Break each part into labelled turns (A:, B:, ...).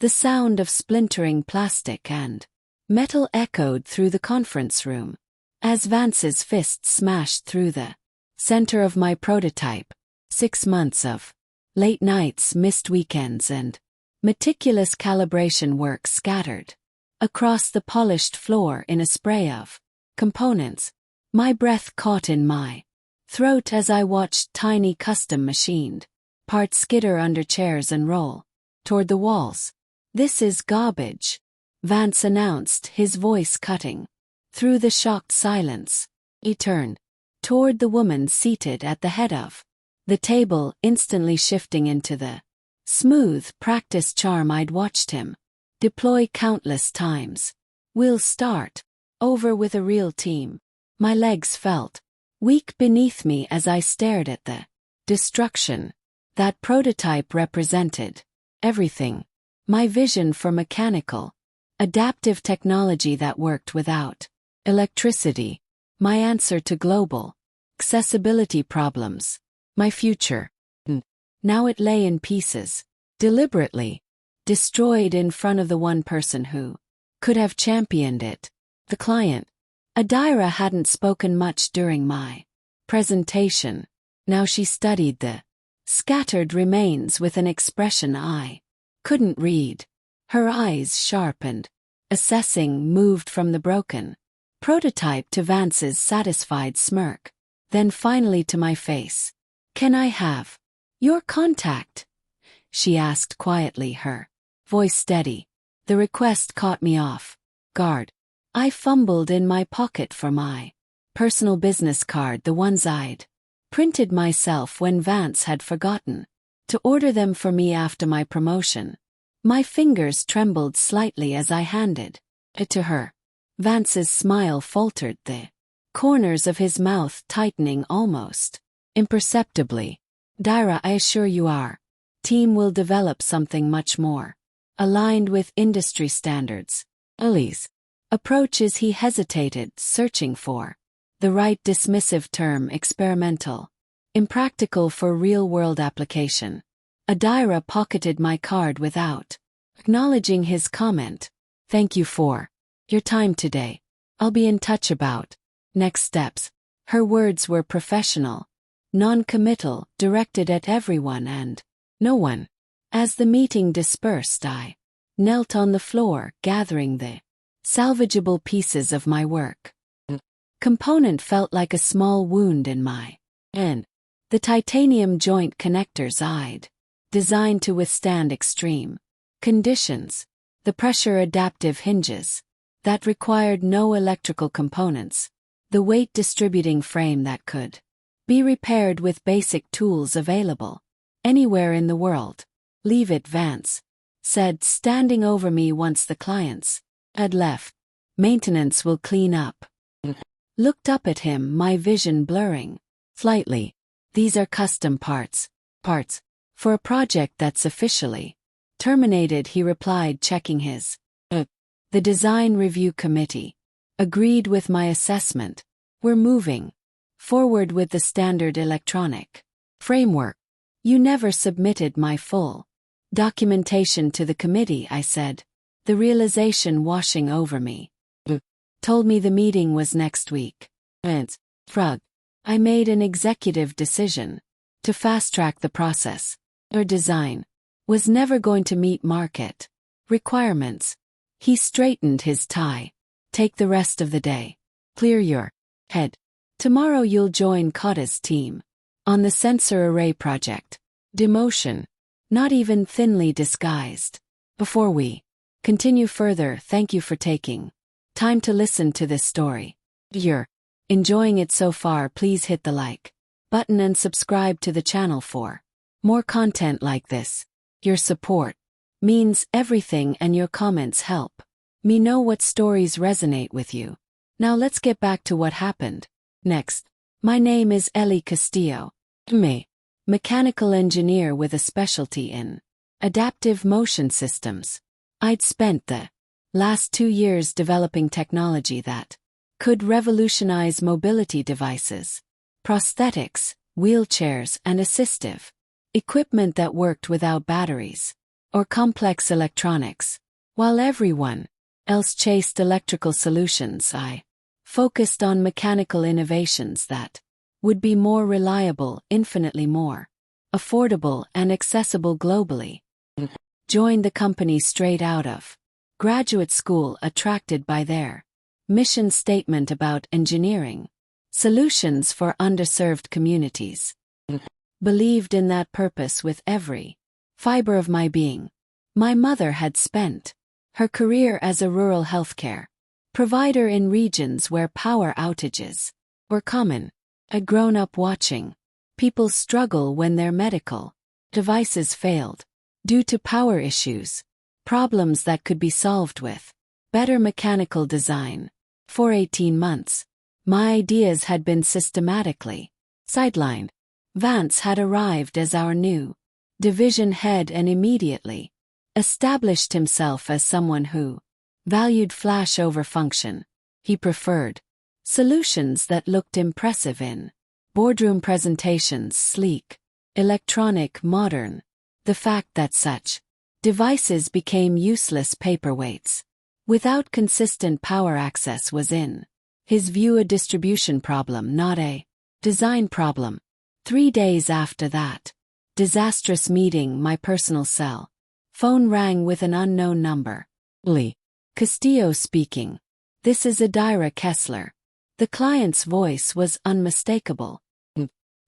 A: The sound of splintering plastic and metal echoed through the conference room as Vance's fist smashed through the center of my prototype. 6 months of late nights, missed weekends, and meticulous calibration work scattered across the polished floor in a spray of components. My breath caught in my throat as I watched tiny custom-machined parts skitter under chairs and roll toward the walls. "This is garbage," Vance announced, his voice cutting through the shocked silence. He turned toward the woman seated at the head of the table, instantly shifting into the smooth, practiced charm I'd watched him deploy countless times. "We'll start over with a real team." My legs felt weak beneath me as I stared at the destruction that prototype represented. Everything. My vision for mechanical, adaptive technology that worked without electricity. My answer to global accessibility problems. My future. Now it lay in pieces, deliberately destroyed in front of the one person who could have championed it. The client. Adira hadn't spoken much during my presentation. Now she studied the scattered remains with an expression I couldn't read. Her eyes sharpened, assessing, moved from the broken prototype to Vance's satisfied smirk, then finally to my face. "Can I have your contact?" she asked quietly, her voice steady. The request caught me off guard. I fumbled in my pocket for my personal business card, the ones I'd printed myself when Vance had forgotten to order them for me after my promotion. My fingers trembled slightly as I handed it to her. Vance's smile faltered, the corners of his mouth tightening almost imperceptibly. "Dira, I assure you our team will develop something much more aligned with industry standards." Ellie's approach is he hesitated, searching for the right dismissive term. "Experimental. Impractical for real-world application." Adira pocketed my card without acknowledging his comment. "Thank you for your time today. I'll be in touch about next steps." Her words were professional, non-committal, directed at everyone and no one. As the meeting dispersed, I knelt on the floor, gathering the salvageable pieces of my work. Component felt like a small wound in my hand. The titanium joint connectors I'd designed to withstand extreme conditions. The pressure-adaptive hinges that required no electrical components. The weight-distributing frame that could be repaired with basic tools available anywhere in the world. "Leave it," Vance said, standing over me once the clients had left. "Maintenance will clean up." Looked up at him, my vision blurring slightly. "These are custom parts for a project that's officially terminated," he replied, checking his The design review committee agreed with my assessment. "We're moving forward with the standard electronic framework." "You never submitted my full documentation to the committee," I said, the realization washing over me. "Told me the meeting was next week." "And, frog, I made an executive decision to fast-track the process. Your design was never going to meet market requirements." He straightened his tie. "Take the rest of the day. Clear your head. Tomorrow you'll join Kota's team on the sensor array project." Demotion, not even thinly disguised. Before we continue further, thank you for taking time to listen to this story. If you're enjoying it so far, please hit the like button and subscribe to the channel for more content like this. Your support means everything, and your comments help me know what stories resonate with you. Now let's get back to what happened next. My name is Ellie Castillo. I'm a mechanical engineer with a specialty in adaptive motion systems. I'd spent the last 2 years developing technology that could revolutionize mobility devices, prosthetics, wheelchairs, and assistive equipment that worked without batteries or complex electronics. While everyone else chased electrical solutions, I focused on mechanical innovations that would be more reliable, infinitely more affordable, and accessible globally. Joined the company straight out of graduate school, attracted by their mission statement about engineering solutions for underserved communities. Believed in that purpose with every fiber of my being. My mother had spent her career as a rural healthcare provider in regions where power outages were common. I'd grown up watching people struggle when their medical devices failed due to power issues, problems that could be solved with better mechanical design. For 18 months, my ideas had been systematically sidelined. Vance had arrived as our new division head and immediately established himself as someone who valued flash over function. He preferred solutions that looked impressive in boardroom presentations, sleek, electronic, modern. The fact that such devices became useless paperweights without consistent power access was, in his view, a distribution problem, not a design problem. 3 days after that disastrous meeting, my personal cell phone rang with an unknown number. Lee Castillo speaking. This is Adira Kessler. The client's voice was unmistakable.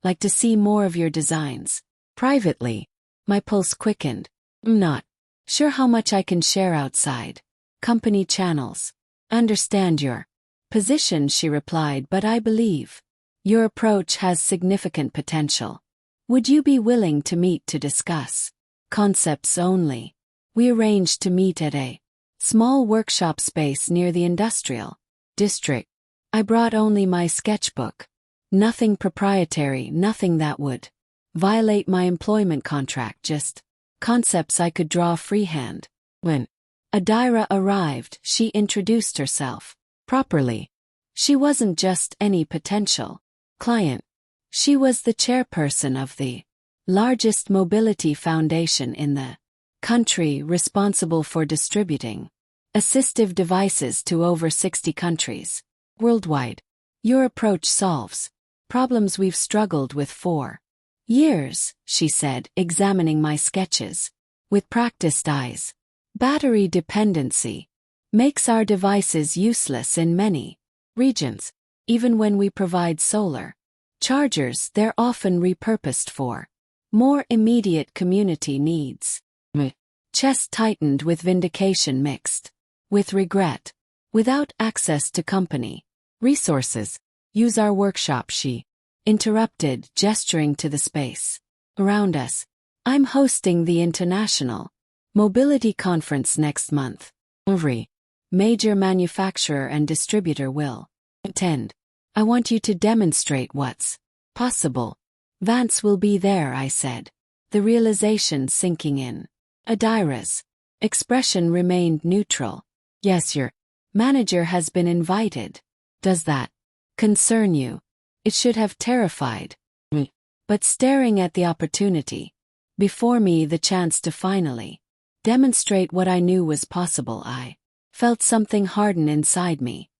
A: Like to see more of your designs. Privately, my pulse quickened. I'm not sure how much I can share outside company channels. Understand your position, she replied, but I believe your approach has significant potential. Would you be willing to meet to discuss concepts only? We arranged to meet at a small workshop space near the industrial district. I brought only my sketchbook. Nothing proprietary, nothing that would violate my employment contract, just concepts I could draw freehand. When Adira arrived, she introduced herself properly. She wasn't just any potential client. She was the chairperson of the largest mobility foundation in the country, responsible for distributing assistive devices to over 60 countries worldwide. Your approach solves problems we've struggled with for years, she said, examining my sketches with practiced eyes. Battery dependency makes our devices useless in many regions. Even when we provide solar chargers, they're often repurposed for more immediate community needs. My chest tightened with vindication mixed with regret. Without access to company resources, use our workshop, she interrupted, gesturing to the space around us. I'm hosting the International Mobility Conference next month. Every major manufacturer and distributor will attend. I want you to demonstrate what's possible. Vance will be there, I said, the realization sinking in. Adira's expression remained neutral. Yes, your manager has been invited. Does that concern you? It should have terrified me. But staring at the opportunity before me, the chance to finally demonstrate what I knew was possible, I felt something harden inside me.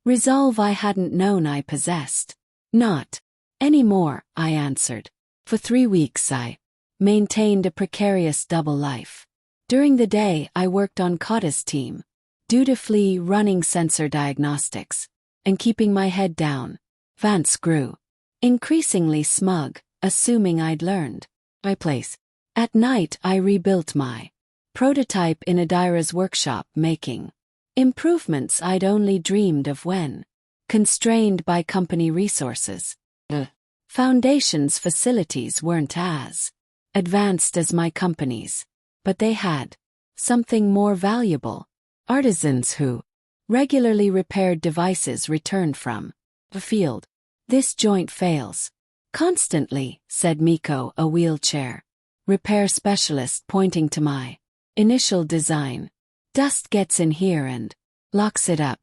A: Resolve I hadn't known I possessed. Not anymore, I answered. For 3 weeks I maintained a precarious double life. During the day I worked on Kota's team, dutifully running sensor diagnostics and keeping my head down. Vance grew increasingly smug, assuming I'd learned my place. At night I rebuilt my prototype in Adira's workshop, making improvements I'd only dreamed of when constrained by company resources. The Foundation's facilities weren't as advanced as my company's, but they had something more valuable. Artisans who regularly repaired devices returned from the field. This joint fails constantly, said Miko, a wheelchair repair specialist, pointing to my initial design. Dust gets in here and locks it up.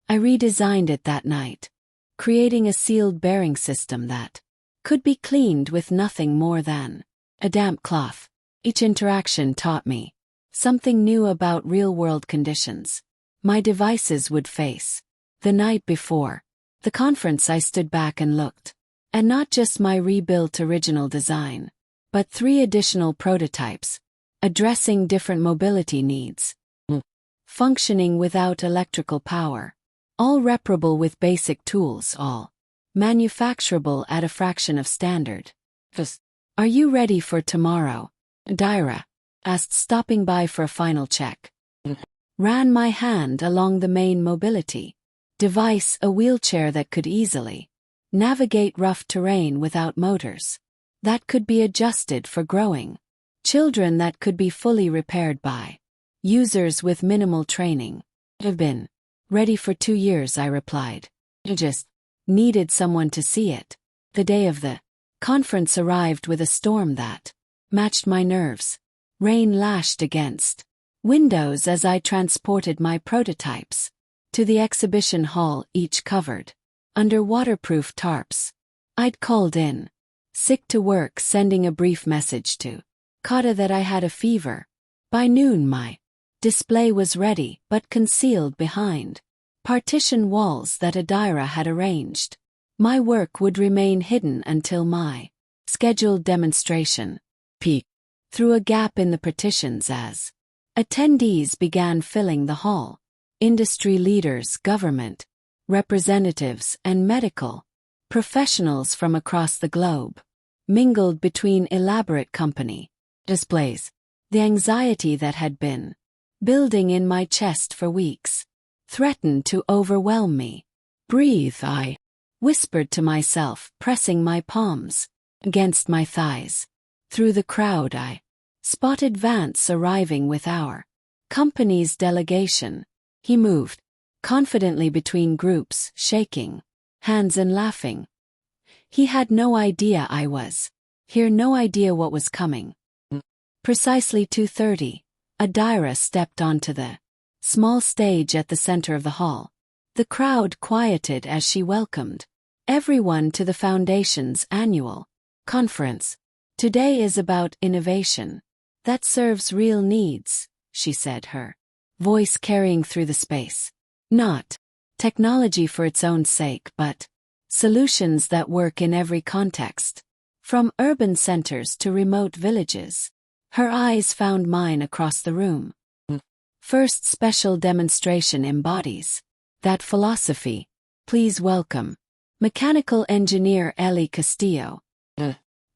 A: I redesigned it that night, creating a sealed bearing system that could be cleaned with nothing more than a damp cloth. Each interaction taught me something new about real-world conditions my devices would face. The night before the conference, I stood back and looked, and not just my rebuilt original design, but 3 additional prototypes, addressing different mobility needs, functioning without electrical power, all reparable with basic tools, all manufacturable at a fraction of standard. Are you ready for tomorrow? Daira asked, stopping by for a final check. Ran my hand along the main mobility device, a wheelchair that could easily navigate rough terrain without motors, that could be adjusted for growing children, that could be fully repaired by users with minimal training. I've been ready for 2 years, I replied. I just needed someone to see it. The day of the conference arrived with a storm that matched my nerves. Rain lashed against windows as I transported my prototypes to the exhibition hall, each covered under waterproof tarps. I'd called in sick to work, sending a brief message to Kata that I had a fever. By noon my display was ready, but concealed behind partition walls that Daira had arranged. My work would remain hidden until my scheduled demonstration peaked through a gap in the partitions as attendees began filling the hall. Industry leaders, government representatives, and medical professionals from across the globe mingled between elaborate company displays. The anxiety that had been building in my chest for weeks threatened to overwhelm me. Breathe, I whispered to myself, pressing my palms against my thighs. Through the crowd I spotted Vance arriving with our company's delegation. He moved confidently between groups, shaking hands and laughing. He had no idea I was here, no idea what was coming. Precisely 2:30, Daira stepped onto the small stage at the center of the hall. The crowd quieted as she welcomed everyone to the Foundation's annual conference. Today is about innovation that serves real needs, she said, her voice carrying through the space. Not technology for its own sake, but solutions that work in every context, from urban centers to remote villages. Her eyes found mine across the room. First special demonstration embodies that philosophy. Please welcome mechanical engineer Ellie Castillo.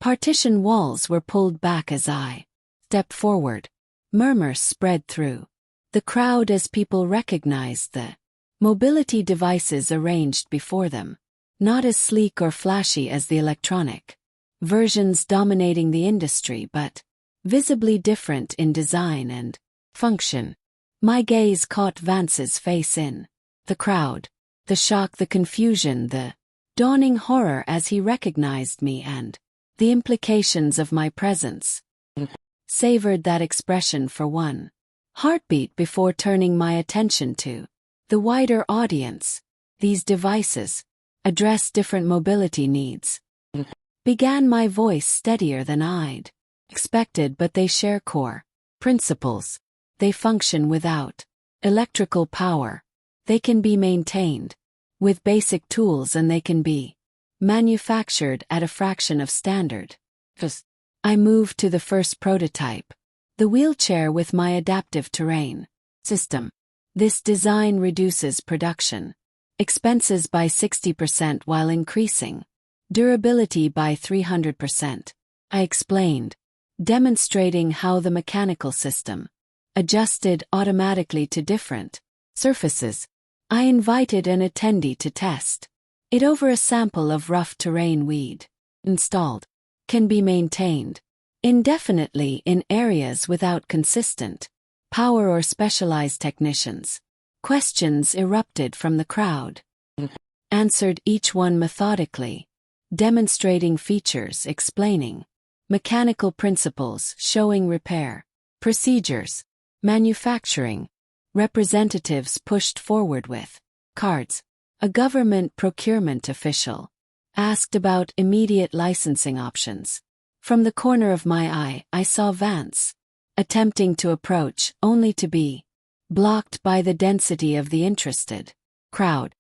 A: Partition walls were pulled back as I stepped forward. Murmurs spread through the crowd as people recognized the mobility devices arranged before them, not as sleek or flashy as the electronic versions dominating the industry, but visibly different in design and function. My gaze caught Vance's face in the crowd, the shock, the confusion, the dawning horror as he recognized me, and the implications of my presence savored that expression for one heartbeat before turning my attention to the wider audience. These devices address different mobility needs. Began my voice, steadier than I'd expected, but they share core principles. They function without electrical power. They can be maintained with basic tools, and they can be manufactured at a fraction of standard. I moved to the first prototype, the wheelchair with my adaptive terrain system. This design reduces production expenses by 60% while increasing durability by 300%. I explained, demonstrating how the mechanical system adjusted automatically to different surfaces. I invited an attendee to test it over a sample of rough terrain we'd installed. Can be maintained indefinitely in areas without consistent power or specialized technicians. Questions erupted from the crowd. Answered each one methodically, demonstrating features, explaining mechanical principles, showing repair procedures, manufacturing. Representatives pushed forward with cards. A government procurement official asked about immediate licensing options From the corner of my eye, I saw Vance, attempting to approach, only to be blocked by the density of the interested crowd.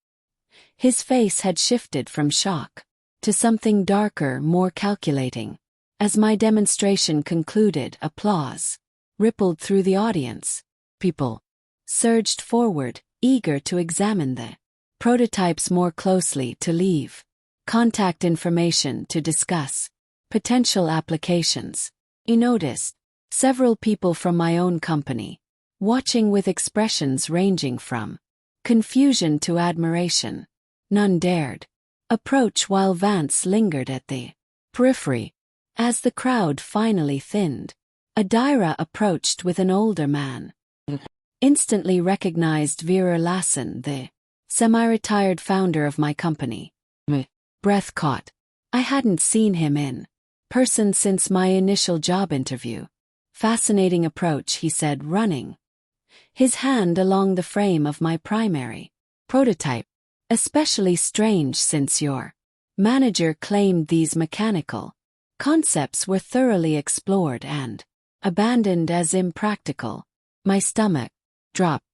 A: His face had shifted from shock to something darker, more calculating. As my demonstration concluded, applause rippled through the audience. People surged forward, eager to examine the prototypes more closely, to leave contact information, to discuss potential applications. I noticed several people from my own company watching with expressions ranging from confusion to admiration. None dared approach while Vance lingered at the periphery. As the crowd finally thinned, Adira approached with an older man. Instantly recognized Vera Lassen, the semi-retired founder of my company. Breath caught. I hadn't seen him in person since my initial job interview. Fascinating approach, he said, running his hand along the frame of my primary prototype. Especially strange since your manager claimed these mechanical concepts were thoroughly explored and abandoned as impractical. My stomach dropped.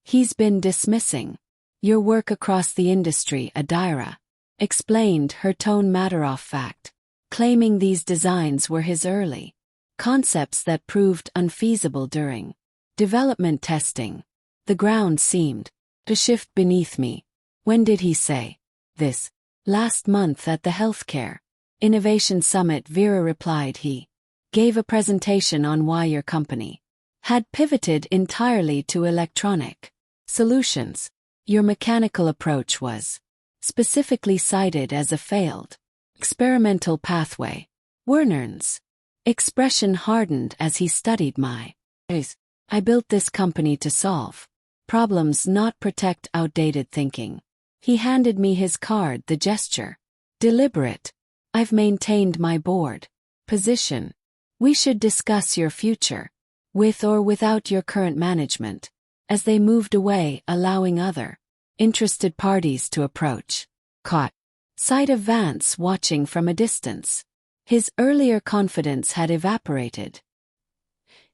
A: He's been dismissing your work across the industry, Adira explained, her tone matter-of-fact, claiming these designs were his early concepts that proved unfeasible during development testing. The ground seemed to shift beneath me. When did he say this? Last month at the Healthcare Innovation Summit, Vera replied. He gave a presentation on why your company had pivoted entirely to electronic solutions. Your mechanical approach was specifically cited as a failed experimental pathway. Werner's expression hardened as he studied my face. I built this company to solve problems, not protect outdated thinking. He handed me his card, the gesture deliberate. I've maintained my board position. We should discuss your future, with or without your current management. As they moved away, allowing other interested parties to approach, caught sight of Vance watching from a distance. His earlier confidence had evaporated.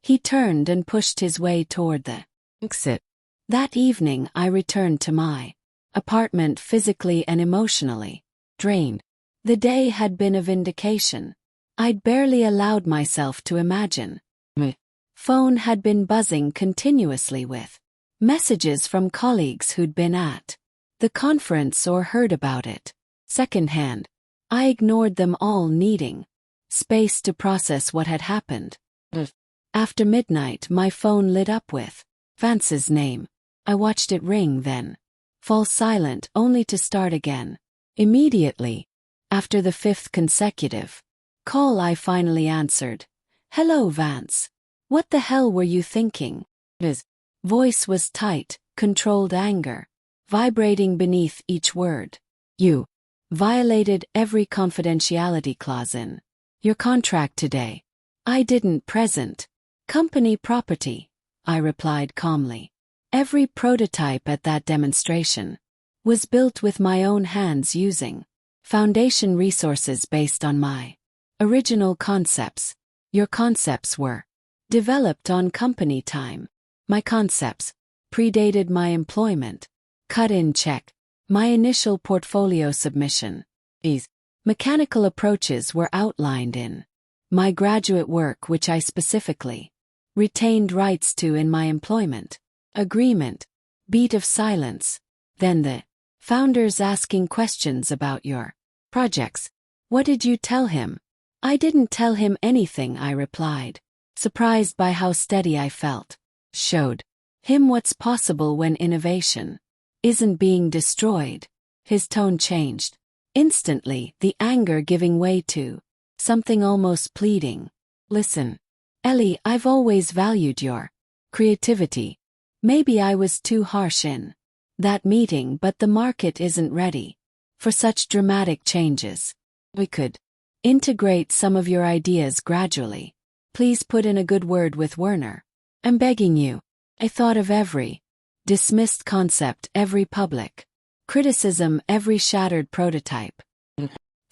A: He turned and pushed his way toward the exit. That evening I returned to my apartment, physically and emotionally drained. The day had been a vindication. I'd barely allowed myself to imagine. My phone had been buzzing continuously with messages from colleagues who'd been at the conference or heard about it secondhand. I ignored them all, needing space to process what had happened. After midnight, my phone lit up with Vance's name. I watched it ring, then fall silent, only to start again immediately. After the fifth consecutive call, I finally answered. Hello, Vance. What the hell were you thinking? His voice was tight, controlled anger vibrating beneath each word. You violated every confidentiality clause in your contract today. I didn't. Present company property, I replied calmly. Every prototype at that demonstration was built with my own hands using foundation resources based on my original concepts. Your concepts were developed on company time. My concepts predated my employment. Cut in check. My initial portfolio submission. These mechanical approaches were outlined in my graduate work, which I specifically retained rights to in my employment agreement. Beat of silence. Then the founders asking questions about your projects. What did you tell him? I didn't tell him anything, I replied, surprised by how steady I felt. Showed him what's possible when innovation isn't being destroyed. His tone changed instantly, the anger giving way to something almost pleading. Listen, Ellie, I've always valued your creativity. Maybe I was too harsh in that meeting, but the market isn't ready for such dramatic changes. We could integrate some of your ideas gradually. Please put in a good word with Werner. I'm begging you. I thought of every dismissed concept, every public criticism, every shattered prototype.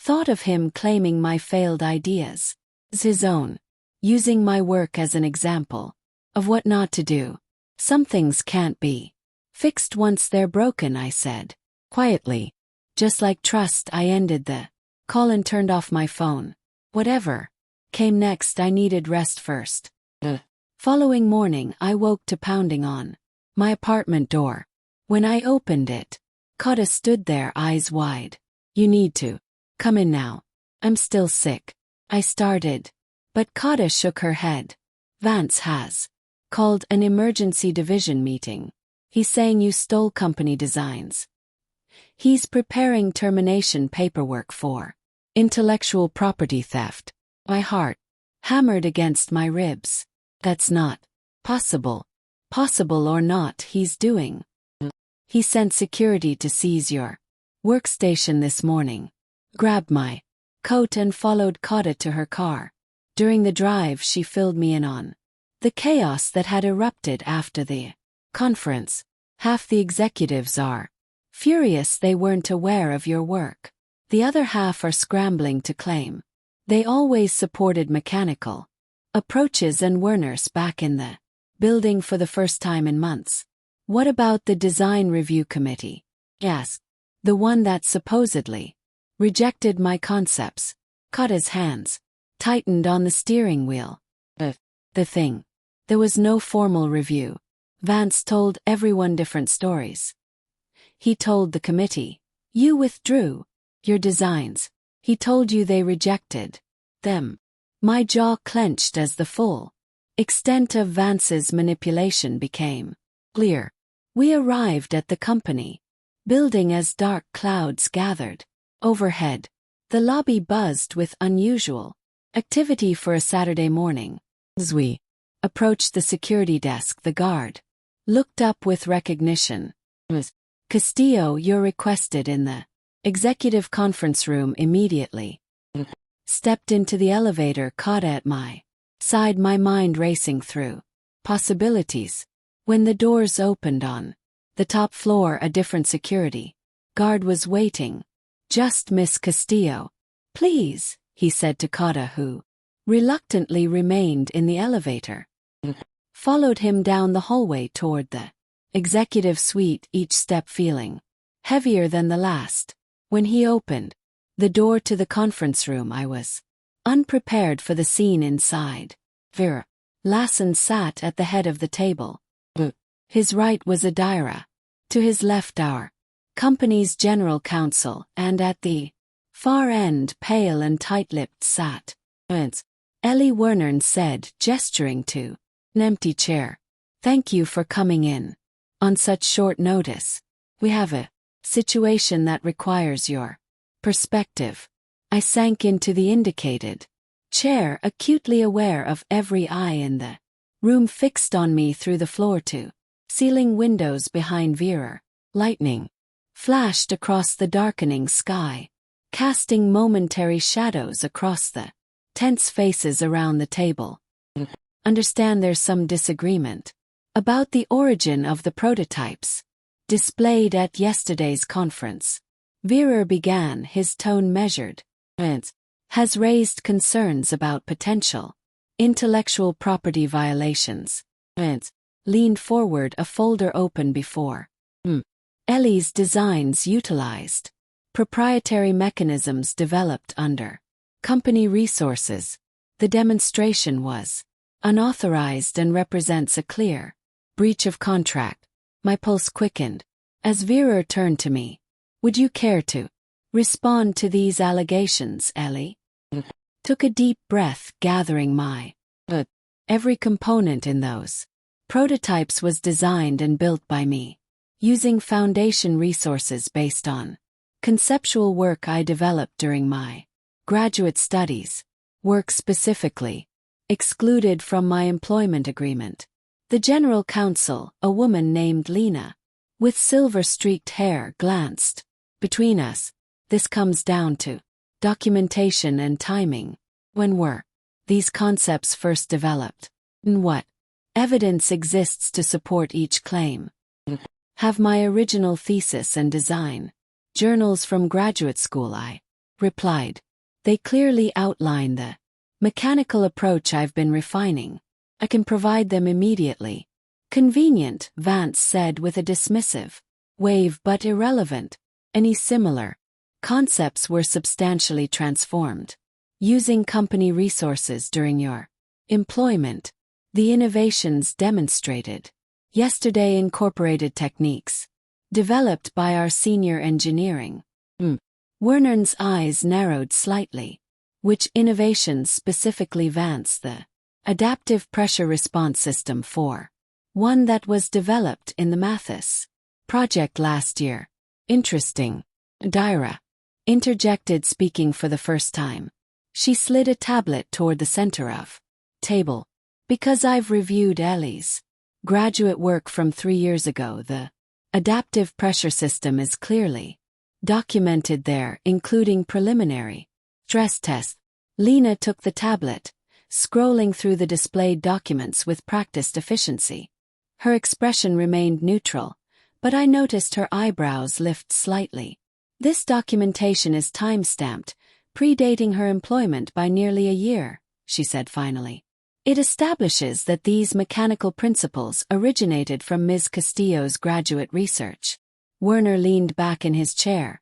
A: Thought of him claiming my failed ideas as his own, using my work as an example of what not to do. Some things can't be fixed once they're broken, I said, quietly. Just like trust, I ended the call and turned off my phone. Whatever came next, I needed rest first. The following morning, I woke to pounding on my apartment door. When I opened it, Kata stood there, eyes wide. You need to come in now. I'm still sick. I started, but Kata shook her head. Vance has called an emergency division meeting. He's saying you stole company designs. He's preparing termination paperwork for intellectual property theft. My heart hammered against my ribs. That's not possible. Possible or not, he's doing. He sent security to seize your workstation this morning. Grabbed my coat and followed Kata to her car. During the drive, she filled me in on the chaos that had erupted after the conference. Half the executives are furious they weren't aware of your work. The other half are scrambling to claim they always supported mechanical approaches and Werner's back in the building for the first time in months. What about the design review committee? Yes. The one that supposedly rejected my concepts. Kata's hands tightened on the steering wheel. The thing. There was no formal review. Vance told everyone different stories. He told the committee, you withdrew your designs. He told you they rejected them. My jaw clenched as the full extent of Vance's manipulation became clear. We arrived at the company building as dark clouds gathered overhead. The lobby buzzed with unusual activity for a Saturday morning. As we approached the security desk, the guard looked up with recognition. Castillo, you're requested in the executive conference room immediately. Stepped into the elevator, Kata at my side, my mind racing through possibilities. When the doors opened on the top floor, a different security guard was waiting. Just Miss Castillo. Please, he said to Kata, who reluctantly remained in the elevator. Followed him down the hallway toward the executive suite, each step feeling heavier than the last. When he opened the door to the conference room, I was unprepared for the scene inside. Vera Lassen sat at the head of the table. His right was Adira. To his left our company's general counsel, and at the far end, pale and tight-lipped, sat Ellie Werner said, gesturing to an empty chair. Thank you for coming in on such short notice. We have a situation that requires your perspective. I sank into the indicated chair, acutely aware of every eye in the room fixed on me through the floor-to-ceiling windows behind Vera. Lightning flashed across the darkening sky, casting momentary shadows across the tense faces around the table. Understand there's some disagreement about the origin of the prototypes displayed at yesterday's conference. Vera began, his tone measured. Has raised concerns about potential intellectual property violations. Leaned forward, a folder open before Ellie's designs utilized proprietary mechanisms developed under company resources. The demonstration was unauthorized and represents a clear breach of contract. My pulse quickened as Vera turned to me. Would you care to respond to these allegations, Ellie? Took a deep breath, gathering my every component in those prototypes was designed and built by me, using foundation resources based on conceptual work I developed during my graduate studies, work specifically excluded from my employment agreement. The general counsel, a woman named Lena, with silver-streaked hair, glanced between us. This comes down to documentation and timing. When were these concepts first developed? And what evidence exists to support each claim? Have my original thesis and design journals from graduate school. I replied. They clearly outline the mechanical approach I've been refining. I can provide them immediately. Convenient, Vance said with a dismissive wave, but irrelevant. Any similar concepts were substantially transformed. Using company resources during your employment. The innovations demonstrated yesterday incorporated techniques developed by our senior engineering. Werner's eyes narrowed slightly. Which innovations specifically? Vance? The adaptive pressure response system for one that was developed in the Mathis project last year. Interesting. Adira interjected, speaking for the first time. She slid a tablet toward the center of table. Because I've reviewed Ellie's graduate work from 3 years ago, the adaptive pressure system is clearly documented there, including preliminary stress tests. Lena took the tablet, scrolling through the displayed documents with practiced efficiency. Her expression remained neutral, but I noticed her eyebrows lift slightly. This documentation is time-stamped, predating her employment by nearly a year, she said finally. It establishes that these mechanical principles originated from Ms. Castillo's graduate research. Werner leaned back in his chair.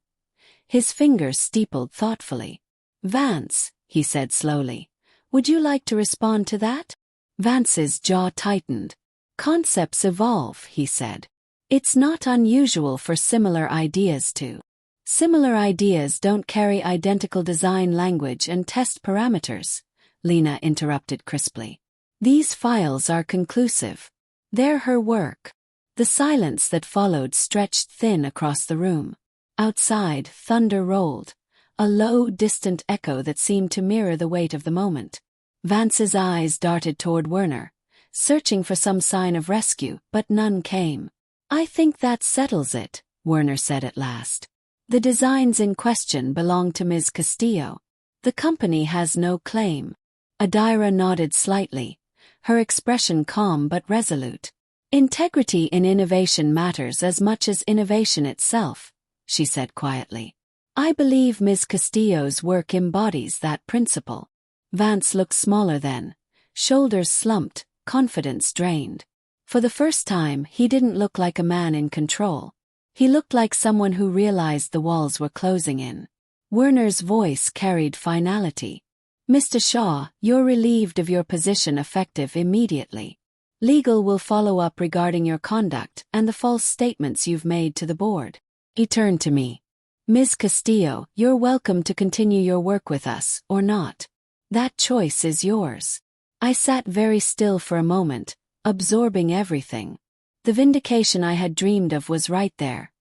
A: His fingers steepled thoughtfully. Vance, he said slowly, would you like to respond to that? Vance's jaw tightened. Concepts evolve, he said. It's not unusual for similar ideas to. Similar ideas don't carry identical design language and test parameters, Lena interrupted crisply. These files are conclusive. They're her work. The silence that followed stretched thin across the room. Outside, thunder rolled, a low, distant echo that seemed to mirror the weight of the moment. Vance's eyes darted toward Werner, searching for some sign of rescue, but none came. I think that settles it, Werner said at last. The designs in question belong to Ms. Castillo. The company has no claim. Adira nodded slightly, her expression calm but resolute. Integrity in innovation matters as much as innovation itself, she said quietly. I believe Ms. Castillo's work embodies that principle. Vance looked smaller then, shoulders slumped, confidence drained. For the first time, he didn't look like a man in control. He looked like someone who realized the walls were closing in. Werner's voice carried finality. Mr. Shaw, you're relieved of your position effective immediately. Legal will follow up regarding your conduct and the false statements you've made to the board. He turned to me. Ms. Castillo, you're welcome to continue your work with us, or not. That choice is yours. I sat very still for a moment, absorbing everything. The vindication I had dreamed of was right there,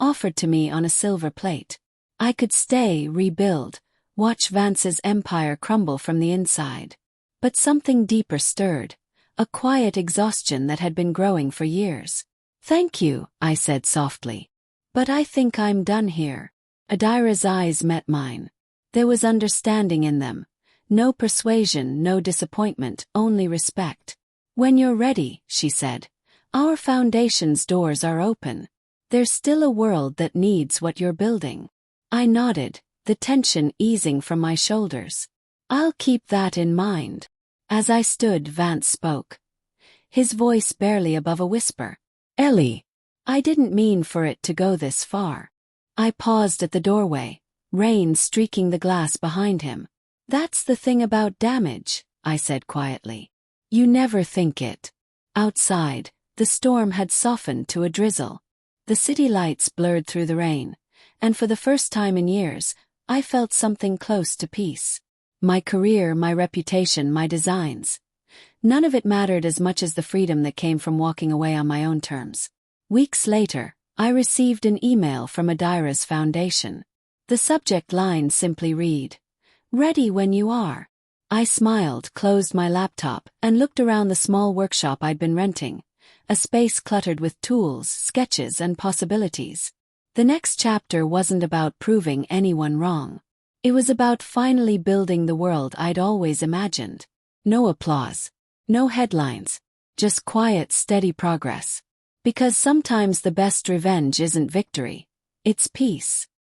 A: offered to me on a silver plate. I could stay, rebuild, watch Vance's empire crumble from the inside. But something deeper stirred, a quiet exhaustion that had been growing for years. Thank you, I said softly. But I think I'm done here. Adira's eyes met mine. There was understanding in them. No persuasion, no disappointment, only respect. When you're ready, she said. Our foundation's doors are open. There's still a world that needs what you're building. I nodded, the tension easing from my shoulders. I'll keep that in mind. As I stood, Vance spoke. His voice barely above a whisper. Ellie. I didn't mean for it to go this far. I paused at the doorway, rain streaking the glass behind him. That's the thing about damage, I said quietly. You never think it. Outside, the storm had softened to a drizzle. The city lights blurred through the rain, and for the first time in years, I felt something close to peace. My career, my reputation, my designs. None of it mattered as much as the freedom that came from walking away on my own terms. Weeks later, I received an email from Adira's foundation. The subject line simply read, "Ready when you are." I smiled, closed my laptop, and looked around the small workshop I'd been renting, a space cluttered with tools, sketches, and possibilities. The next chapter wasn't about proving anyone wrong. It was about finally building the world I'd always imagined. No applause. No headlines. Just quiet, steady progress. Because sometimes the best revenge isn't victory. It's peace.